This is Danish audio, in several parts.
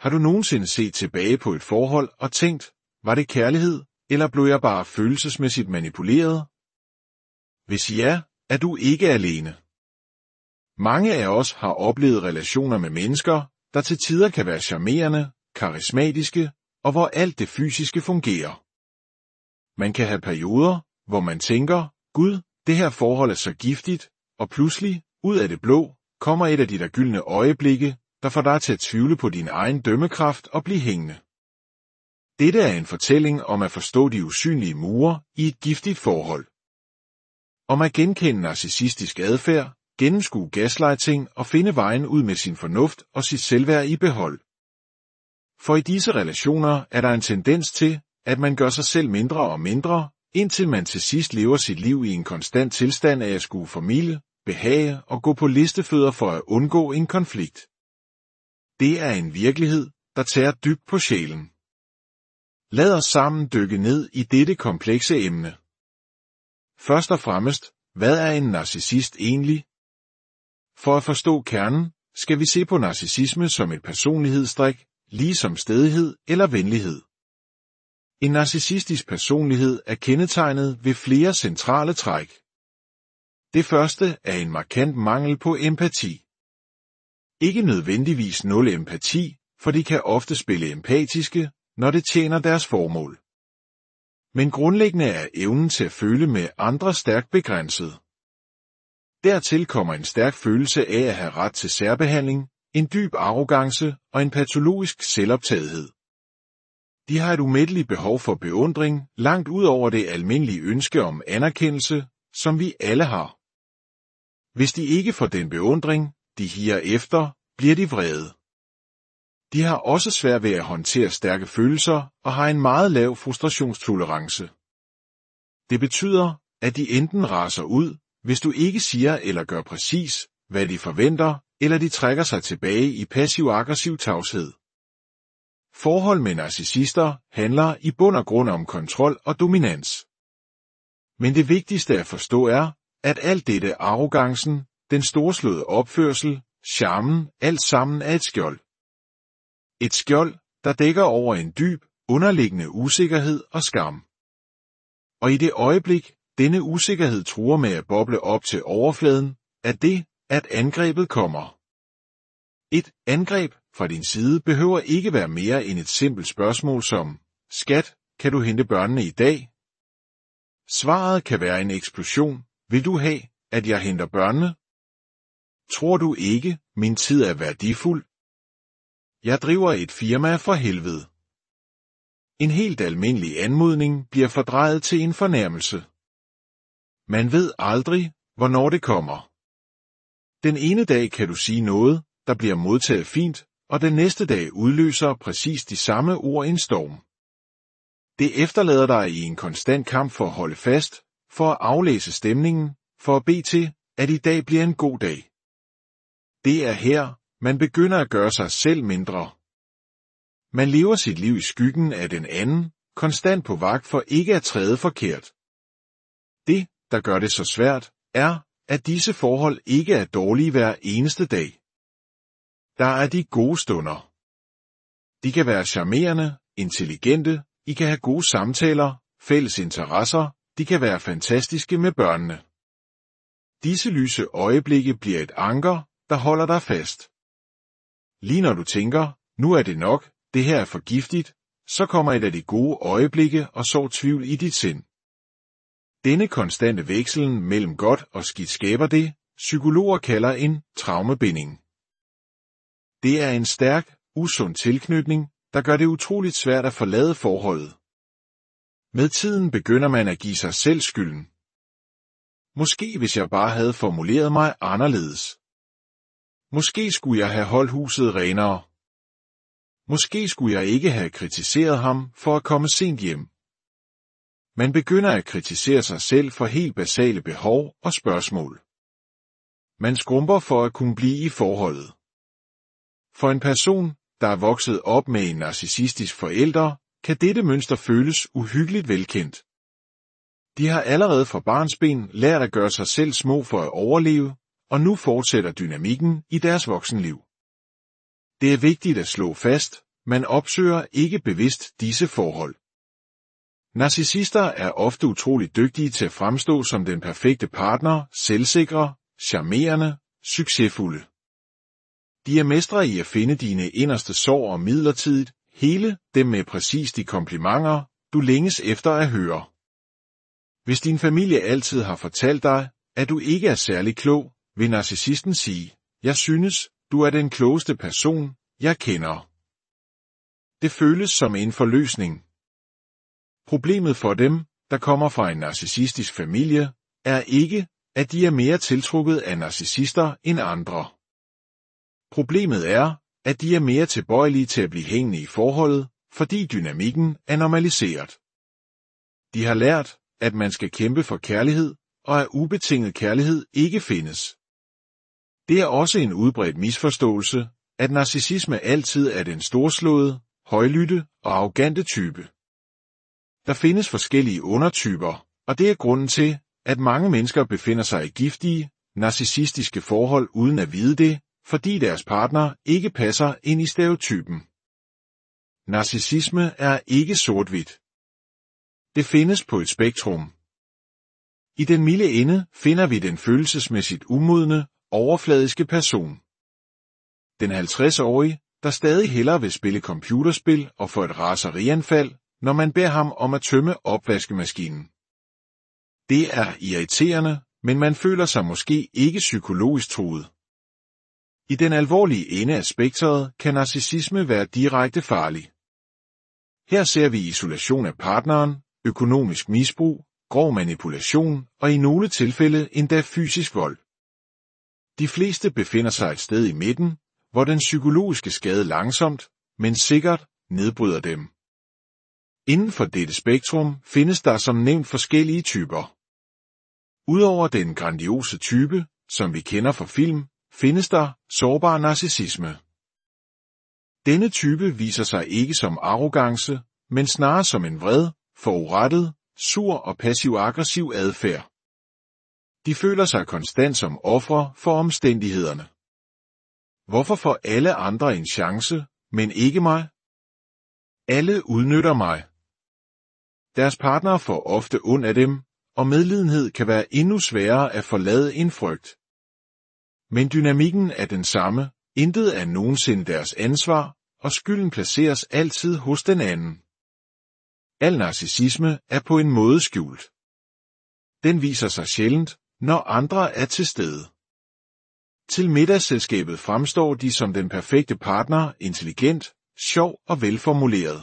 Har du nogensinde set tilbage på et forhold og tænkt, var det kærlighed, eller blev jeg bare følelsesmæssigt manipuleret? Hvis ja, er du ikke alene. Mange af os har oplevet relationer med mennesker, der til tider kan være charmerende, karismatiske, og hvor alt det fysiske fungerer. Man kan have perioder, hvor man tænker, Gud, det her forhold er så giftigt, og pludselig, ud af det blå, kommer et af de der gyldne øjeblikke, der får dig til at tvivle på din egen dømmekraft og blive hængende. Dette er en fortælling om at forstå de usynlige mure i et giftigt forhold. Om at genkende narcissistisk adfærd, gennemskue gaslighting og finde vejen ud med sin fornuft og sit selvværd i behold. For i disse relationer er der en tendens til, at man gør sig selv mindre og mindre, indtil man til sidst lever sit liv i en konstant tilstand af at skue formilde, behage og gå på listefødder for at undgå en konflikt. Det er en virkelighed, der tager dybt på sjælen. Lad os sammen dykke ned i dette komplekse emne. Først og fremmest, hvad er en narcissist egentlig? For at forstå kernen, skal vi se på narcissisme som et personlighedstræk, ligesom stædighed eller venlighed. En narcissistisk personlighed er kendetegnet ved flere centrale træk. Det første er en markant mangel på empati. Ikke nødvendigvis nul empati, for de kan ofte spille empatiske, når det tjener deres formål. Men grundlæggende er evnen til at føle med andre stærkt begrænset. Dertil kommer en stærk følelse af at have ret til særbehandling, en dyb arrogance og en patologisk selvoptagethed. De har et umætteligt behov for beundring, langt ud over det almindelige ønske om anerkendelse, som vi alle har. Hvis de ikke får den beundring, de higer efter, bliver de vrede. De har også svært ved at håndtere stærke følelser og har en meget lav frustrationstolerance. Det betyder, at de enten raser ud, hvis du ikke siger eller gør præcis, hvad de forventer, eller de trækker sig tilbage i passiv-aggressiv tavshed. Forhold med narcissister handler i bund og grund om kontrol og dominans. Men det vigtigste at forstå er, at alt dette arrogancen, den storslåede opførsel, charmen, alt sammen er et skjold. Et skjold, der dækker over en dyb, underliggende usikkerhed og skam. Og i det øjeblik, denne usikkerhed truer med at boble op til overfladen, er det, at angrebet kommer. Et angreb fra din side behøver ikke være mere end et simpelt spørgsmål som, skat, kan du hente børnene i dag? Svaret kan være en eksplosion, vil du have, at jeg henter børnene? Tror du ikke, min tid er værdifuld? Jeg driver et firma for helvede. En helt almindelig anmodning bliver fordrejet til en fornærmelse. Man ved aldrig, hvornår det kommer. Den ene dag kan du sige noget, der bliver modtaget fint, og den næste dag udløser præcis de samme ord en storm. Det efterlader dig i en konstant kamp for at holde fast, for at aflæse stemningen, for at bede til, at i dag bliver en god dag. Det er her, man begynder at gøre sig selv mindre. Man lever sit liv i skyggen af den anden, konstant på vagt for ikke at træde forkert. Det, der gør det så svært, er, at disse forhold ikke er dårlige hver eneste dag. Der er de gode stunder. De kan være charmerende, intelligente, I kan have gode samtaler, fælles interesser, de kan være fantastiske med børnene. Disse lyse øjeblikke bliver et anker, der holder dig fast. Lige når du tænker, nu er det nok, det her er for giftigt, så kommer et af de gode øjeblikke og sår tvivl i dit sind. Denne konstante vekslen mellem godt og skidt skaber det, psykologer kalder en traumebinding. Det er en stærk, usund tilknytning, der gør det utroligt svært at forlade forholdet. Med tiden begynder man at give sig selv skylden. Måske hvis jeg bare havde formuleret mig anderledes. Måske skulle jeg have holdt huset renere. Måske skulle jeg ikke have kritiseret ham for at komme sent hjem. Man begynder at kritisere sig selv for helt basale behov og spørgsmål. Man skrumper for at kunne blive i forholdet. For en person, der er vokset op med en narcissistisk forælder, kan dette mønster føles uhyggeligt velkendt. De har allerede fra barnsben lært at gøre sig selv små for at overleve, og nu fortsætter dynamikken i deres voksenliv. Det er vigtigt at slå fast, man opsøger ikke bevidst disse forhold. Narcissister er ofte utroligt dygtige til at fremstå som den perfekte partner, selvsikre, charmerende, succesfulde. De er mestre i at finde dine inderste sår og midlertidigt hele dem med præcis de komplimenter, du længes efter at høre. Hvis din familie altid har fortalt dig, at du ikke er særlig klog, vil narcissisten sige, jeg synes, du er den klogeste person, jeg kender. Det føles som en forløsning. Problemet for dem, der kommer fra en narcissistisk familie, er ikke, at de er mere tiltrukket af narcissister end andre. Problemet er, at de er mere tilbøjelige til at blive hængende i forholdet, fordi dynamikken er normaliseret. De har lært, at man skal kæmpe for kærlighed, og at ubetinget kærlighed ikke findes. Det er også en udbredt misforståelse, at narcissisme altid er den storslåede, højlytte og arrogante type. Der findes forskellige undertyper, og det er grunden til, at mange mennesker befinder sig i giftige, narcissistiske forhold uden at vide det, fordi deres partner ikke passer ind i stereotypen. Narcissisme er ikke sort-hvidt. Det findes på et spektrum. I den milde ende finder vi den følelsesmæssigt umodne, overfladiske person. Den 50-årige, der stadig hellere vil spille computerspil og få et raserianfald, når man beder ham om at tømme opvaskemaskinen. Det er irriterende, men man føler sig måske ikke psykologisk truet. I den alvorlige ende af spektret kan narcissisme være direkte farlig. Her ser vi isolation af partneren, økonomisk misbrug, grov manipulation og i nogle tilfælde endda fysisk vold. De fleste befinder sig et sted i midten, hvor den psykologiske skade langsomt, men sikkert, nedbryder dem. Inden for dette spektrum findes der som nævnt forskellige typer. Udover den grandiose type, som vi kender fra film, findes der sårbar narcissisme. Denne type viser sig ikke som arrogance, men snarere som en vred, forurettet, sur og passiv-aggressiv adfærd. De føler sig konstant som ofre for omstændighederne. Hvorfor får alle andre en chance, men ikke mig? Alle udnytter mig. Deres partner får ofte ondt af dem, og medlidenhed kan være endnu sværere at forlade end frygt. Men dynamikken er den samme, intet er nogensinde deres ansvar, og skylden placeres altid hos den anden. Al narcissisme er på en måde skjult. Den viser sig sjældent, når andre er til stede. Til middagsselskabet fremstår de som den perfekte partner, intelligent, sjov og velformuleret.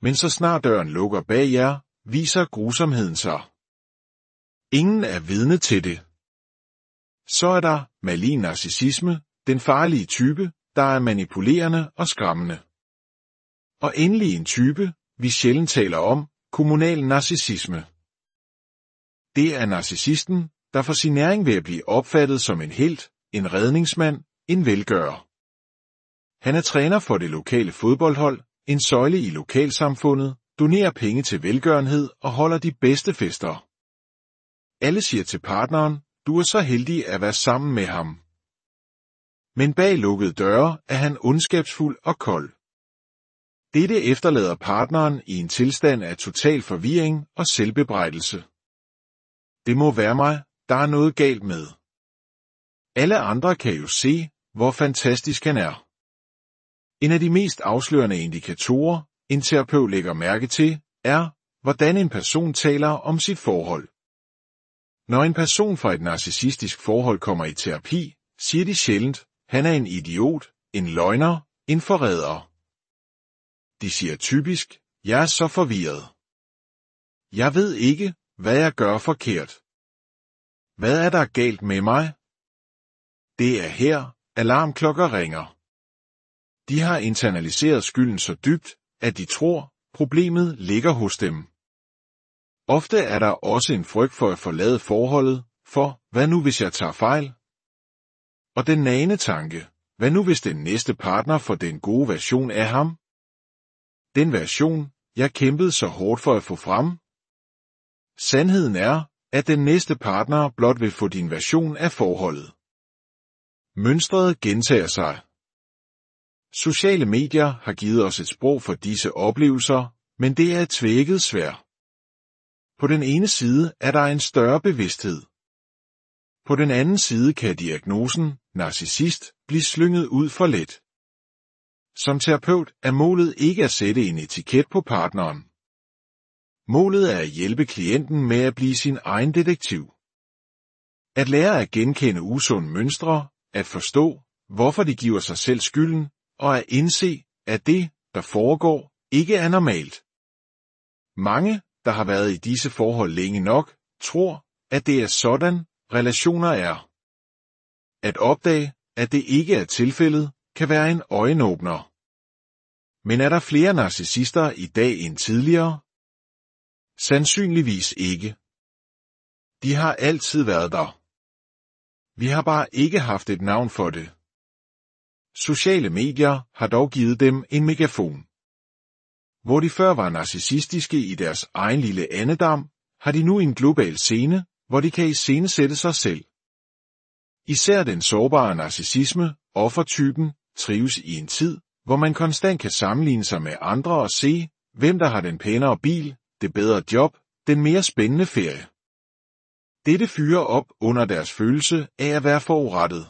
Men så snart døren lukker bag jer, viser grusomheden sig. Ingen er vidne til det. Så er der malign narcissisme, den farlige type, der er manipulerende og skræmmende. Og endelig en type, vi sjældent taler om, kommunal narcissisme. Det er narcissisten, der får sin næring ved at blive opfattet som en helt, en redningsmand, en velgører. Han er træner for det lokale fodboldhold, en søjle i lokalsamfundet, donerer penge til velgørenhed og holder de bedste fester. Alle siger til partneren, du er så heldig at være sammen med ham. Men bag lukkede døre er han ondskabsfuld og kold. Dette efterlader partneren i en tilstand af total forvirring og selvbebrejdelse. Det må være mig, der er noget galt med. Alle andre kan jo se, hvor fantastisk han er. En af de mest afslørende indikatorer, en terapeut lægger mærke til, er, hvordan en person taler om sit forhold. Når en person fra et narcissistisk forhold kommer i terapi, siger de sjældent, han er en idiot, en løgner, en forræder. De siger typisk, jeg er så forvirret. Jeg ved ikke, hvad jeg gør forkert. Hvad er der galt med mig? Det er her, alarmklokker ringer. De har internaliseret skylden så dybt, at de tror, problemet ligger hos dem. Ofte er der også en frygt for at forlade forholdet, for hvad nu hvis jeg tager fejl? Og den nagende tanke, hvad nu hvis den næste partner får den gode version af ham? Den version, jeg kæmpede så hårdt for at få frem? Sandheden er, at den næste partner blot vil få din version af forholdet. Mønstret gentager sig. Sociale medier har givet os et sprog for disse oplevelser, men det er et tvækket sværd. På den ene side er der en større bevidsthed. På den anden side kan diagnosen, narcissist, blive slynget ud for let. Som terapeut er målet ikke at sætte en etiket på partneren. Målet er at hjælpe klienten med at blive sin egen detektiv. At lære at genkende usunde mønstre, at forstå, hvorfor de giver sig selv skylden, og at indse, at det, der foregår, ikke er normalt. Mange, der har været i disse forhold længe nok, tror, at det er sådan, relationer er. At opdage, at det ikke er tilfældet, kan være en øjenåbner. Men er der flere narcissister i dag end tidligere? Sandsynligvis ikke. De har altid været der. Vi har bare ikke haft et navn for det. Sociale medier har dog givet dem en megafon. Hvor de før var narcissistiske i deres egen lille andedam, har de nu en global scene, hvor de kan iscenesætte sig selv. Især den sårbare narcissisme, offertypen, trives i en tid, hvor man konstant kan sammenligne sig med andre og se, hvem der har den pænere bil, det bedre job, den mere spændende ferie. Dette fyrer op under deres følelse af at være forurettet.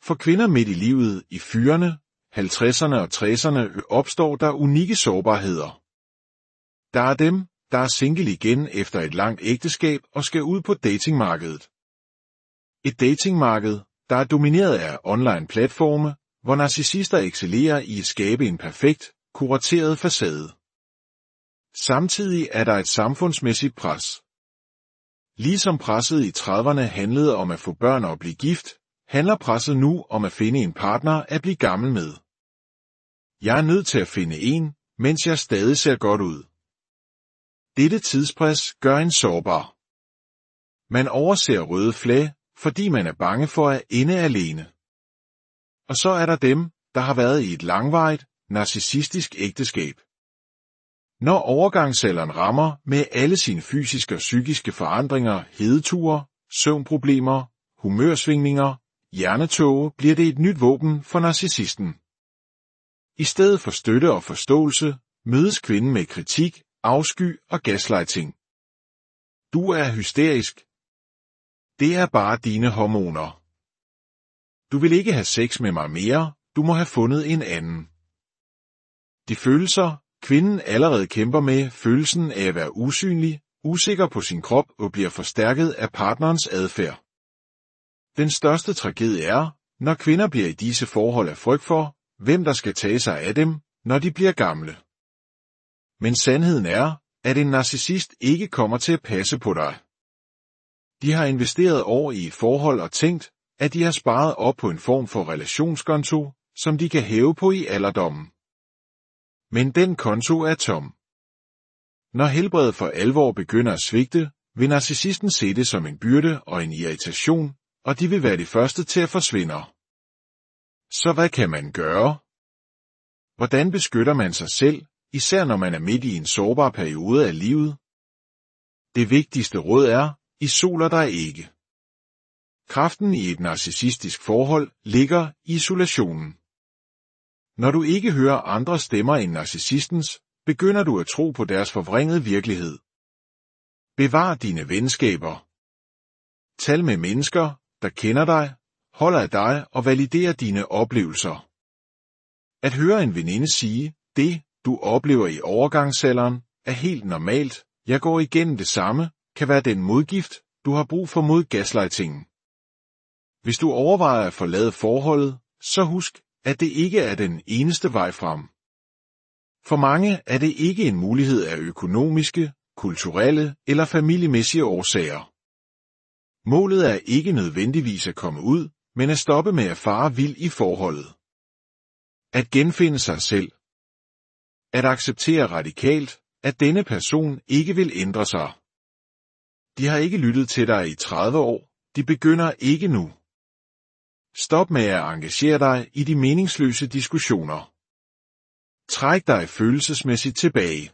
For kvinder midt i livet i 40'erne, 50'erne og 60'erne opstår der unikke sårbarheder. Der er dem, der er single igen efter et langt ægteskab og skal ud på datingmarkedet. Et datingmarked, der er domineret af online platforme, hvor narcissister excellerer i at skabe en perfekt, kurateret facade. Samtidig er der et samfundsmæssigt pres. Ligesom presset i 30'erne handlede om at få børn og blive gift, handler presset nu om at finde en partner at blive gammel med. Jeg er nødt til at finde en, mens jeg stadig ser godt ud. Dette tidspres gør en sårbar. Man overser røde flag, fordi man er bange for at ende alene. Og så er der dem, der har været i et langvarigt, narcissistisk ægteskab. Når overgangsalderen rammer med alle sine fysiske og psykiske forandringer, hedeture, søvnproblemer, humørsvingninger, hjernetåge, bliver det et nyt våben for narcissisten. I stedet for støtte og forståelse, mødes kvinden med kritik, afsky og gaslighting. Du er hysterisk. Det er bare dine hormoner. Du vil ikke have sex med mig mere, du må have fundet en anden. De følelser, kvinden allerede kæmper med, følelsen af at være usynlig, usikker på sin krop og bliver forstærket af partnerens adfærd. Den største tragedie er, når kvinder bliver i disse forhold af frygt for, hvem der skal tage sig af dem, når de bliver gamle. Men sandheden er, at en narcissist ikke kommer til at passe på dig. De har investeret år i et forhold og tænkt, at de har sparet op på en form for relationskonto, som de kan hæve på i alderdommen. Men den konto er tom. Når helbredet for alvor begynder at svigte, vil narcissisten se det som en byrde og en irritation, og de vil være de første til at forsvinde. Så hvad kan man gøre? Hvordan beskytter man sig selv, især når man er midt i en sårbar periode af livet? Det vigtigste råd er, isoler dig ikke. Kraften i et narcissistisk forhold ligger i isolationen. Når du ikke hører andre stemmer end narcissistens, begynder du at tro på deres forvrængede virkelighed. Bevar dine venskaber. Tal med mennesker, der kender dig, holder af dig og validerer dine oplevelser. At høre en veninde sige, det, du oplever i overgangsalderen, er helt normalt, jeg går igennem det samme, kan være den modgift, du har brug for mod gaslightingen. Hvis du overvejer at forlade forholdet, så husk, at det ikke er den eneste vej frem. For mange er det ikke en mulighed af økonomiske, kulturelle eller familiemæssige årsager. Målet er ikke nødvendigvis at komme ud, men at stoppe med at fare vild i forholdet. At genfinde sig selv. At acceptere radikalt, at denne person ikke vil ændre sig. De har ikke lyttet til dig i 30 år, de begynder ikke nu. Stop med at engagere dig i de meningsløse diskussioner. Træk dig følelsesmæssigt tilbage.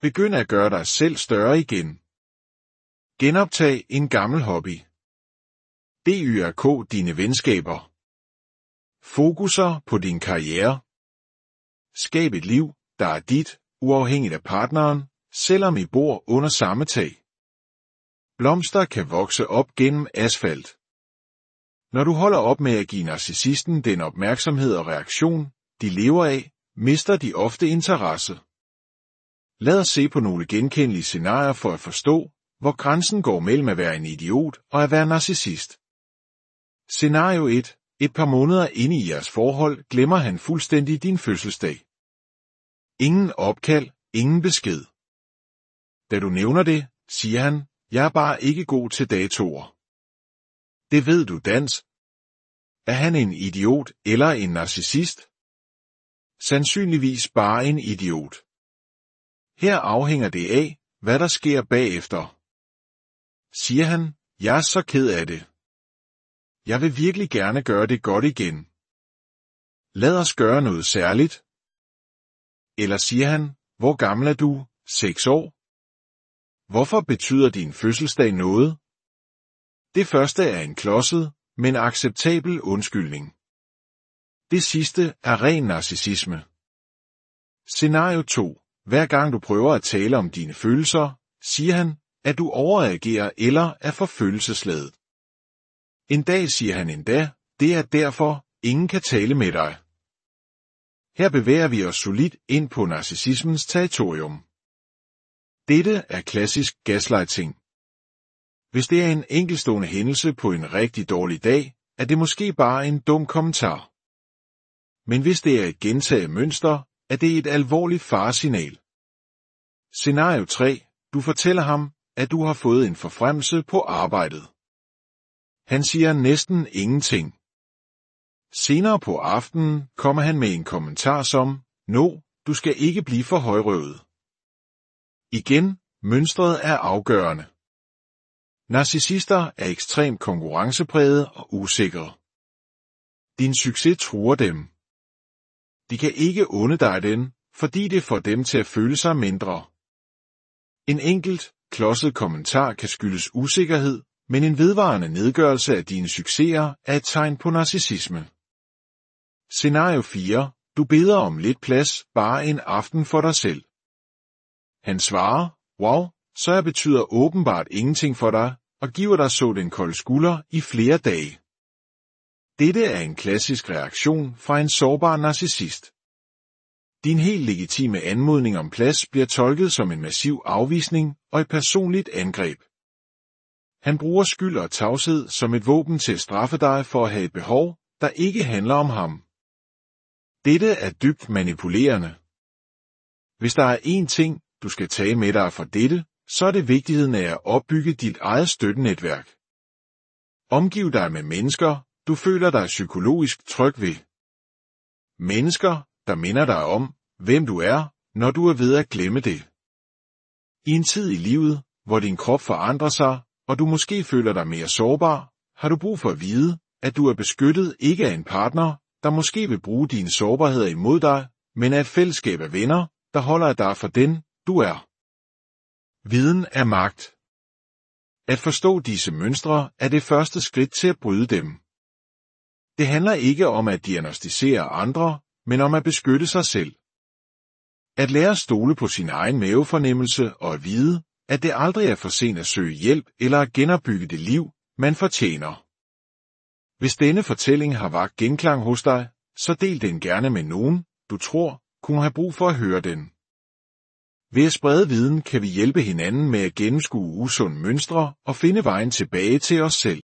Begynd at gøre dig selv større igen. Genoptag en gammel hobby. DYRK dine venskaber. Fokuser på din karriere. Skab et liv, der er dit, uafhængigt af partneren, selvom I bor under samme tag. Blomster kan vokse op gennem asfalt. Når du holder op med at give narcissisten den opmærksomhed og reaktion, de lever af, mister de ofte interesse. Lad os se på nogle genkendelige scenarier for at forstå, hvor grænsen går mellem at være en idiot og at være narcissist. Scenario 1. Et par måneder inde i jeres forhold glemmer han fuldstændig din fødselsdag. Ingen opkald, ingen besked. Da du nævner det, siger han, jeg er bare ikke god til datoer. Det ved du, dans. Er han en idiot eller en narcissist? Sandsynligvis bare en idiot. Her afhænger det af, hvad der sker bagefter. Siger han, jeg er så ked af det. Jeg vil virkelig gerne gøre det godt igen. Lad os gøre noget særligt. Eller siger han, hvor gammel er du? 6 år? Hvorfor betyder din fødselsdag noget? Det første er en klodset, men acceptabel undskyldning. Det sidste er ren narcissisme. Scenario 2. Hver gang du prøver at tale om dine følelser, siger han, at du overreagerer eller er for følelsesladet. En dag siger han endda, det er derfor, ingen kan tale med dig. Her bevæger vi os solidt ind på narcissismens territorium. Dette er klassisk gaslighting. Hvis det er en enkeltstående hændelse på en rigtig dårlig dag, er det måske bare en dum kommentar. Men hvis det er et gentaget mønster, er det et alvorligt faresignal. Scenario 3. Du fortæller ham, at du har fået en forfremmelse på arbejdet. Han siger næsten ingenting. Senere på aftenen kommer han med en kommentar som, du skal ikke blive for højrøvet. Igen, mønstret er afgørende. Narcissister er ekstremt konkurrenceprægede og usikre. Din succes truer dem. De kan ikke unde dig den, fordi det får dem til at føle sig mindre. En enkelt, klodset kommentar kan skyldes usikkerhed, men en vedvarende nedgørelse af dine succeser er et tegn på narcissisme. Scenario 4. Du beder om lidt plads, bare en aften for dig selv. Han svarer, wow, så jeg betyder åbenbart ingenting for dig, og giver dig så den kolde skulder i flere dage. Dette er en klassisk reaktion fra en sårbar narcissist. Din helt legitime anmodning om plads bliver tolket som en massiv afvisning og et personligt angreb. Han bruger skyld og tavshed som et våben til at straffe dig for at have et behov, der ikke handler om ham. Dette er dybt manipulerende. Hvis der er én ting, du skal tage med dig fra dette, så er det vigtigheden af at opbygge dit eget støttenetværk. Omgiv dig med mennesker, du føler dig psykologisk tryg ved. Mennesker, der minder dig om, hvem du er, når du er ved at glemme det. I en tid i livet, hvor din krop forandrer sig, og du måske føler dig mere sårbar, har du brug for at vide, at du er beskyttet ikke af en partner, der måske vil bruge dine sårbarheder imod dig, men af et fællesskab af venner, der holder af dig for den, du er. Viden er magt. At forstå disse mønstre er det første skridt til at bryde dem. Det handler ikke om at diagnosticere andre, men om at beskytte sig selv. At lære at stole på sin egen mavefornemmelse og at vide, at det aldrig er for sent at søge hjælp eller at genopbygge det liv, man fortjener. Hvis denne fortælling har vakt genklang hos dig, så del den gerne med nogen, du tror, kunne have brug for at høre den. Ved at sprede viden kan vi hjælpe hinanden med at gennemskue usunde mønstre og finde vejen tilbage til os selv.